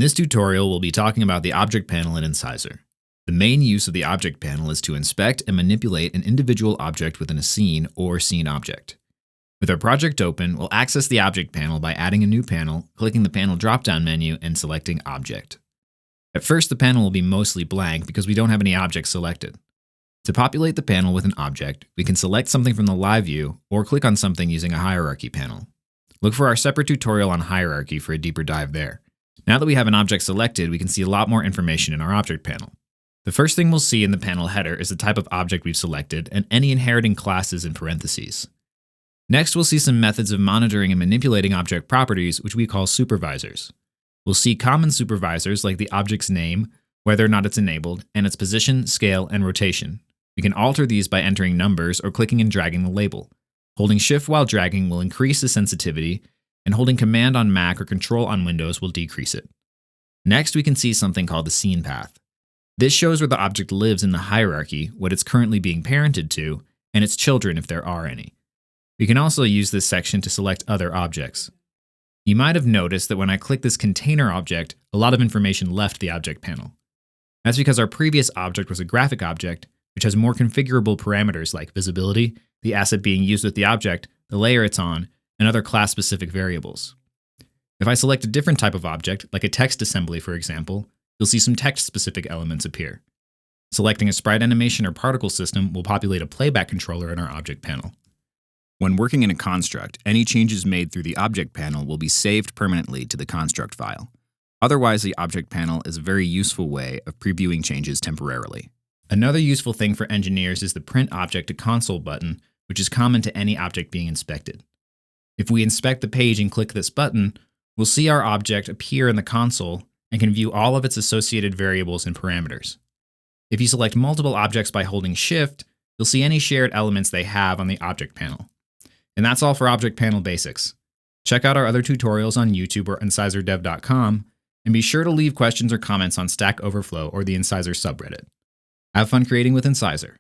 this tutorial, we'll be talking about the object panel in Incisor. The main use of the object panel is to inspect and manipulate an individual object within a scene or scene object. With our project open, we'll access the object panel by adding a new panel, clicking the panel drop-down menu, and selecting Object. At first, the panel will be mostly blank because we don't have any objects selected. To populate the panel with an object, we can select something from the live view or click on something using a hierarchy panel. Look for our separate tutorial on hierarchy for a deeper dive there. Now that we have an object selected, we can see a lot more information in our object panel. The first thing we'll see in the panel header is the type of object we've selected and any inheriting classes in parentheses. Next, we'll see some methods of monitoring and manipulating object properties, which we call supervisors. We'll see common supervisors like the object's name, whether or not it's enabled, and its position, scale, and rotation. We can alter these by entering numbers or clicking and dragging the label. Holding Shift while dragging will increase the sensitivity, and holding Command on Mac or Control on Windows will decrease it. Next, we can see something called the scene path. This shows where the object lives in the hierarchy, what it's currently being parented to, and its children if there are any. We can also use this section to select other objects. You might have noticed that when I click this container object, a lot of information left the object panel. That's because our previous object was a graphic object, which has more configurable parameters like visibility, the asset being used with the object, the layer it's on, and other class-specific variables. If I select a different type of object, like a text assembly for example, you'll see some text-specific elements appear. Selecting a sprite animation or particle system will populate a playback controller in our object panel. When working in a construct, any changes made through the object panel will be saved permanently to the construct file. Otherwise, the object panel is a very useful way of previewing changes temporarily. Another useful thing for engineers is the Print Object to Console button, which is common to any object being inspected. If we inspect the page and click this button, we'll see our object appear in the console and can view all of its associated variables and parameters. If you select multiple objects by holding Shift, you'll see any shared elements they have on the object panel. And that's all for object panel basics. Check out our other tutorials on YouTube or IncisorDev.com, and be sure to leave questions or comments on Stack Overflow or the Incisor subreddit. Have fun creating with Incisor.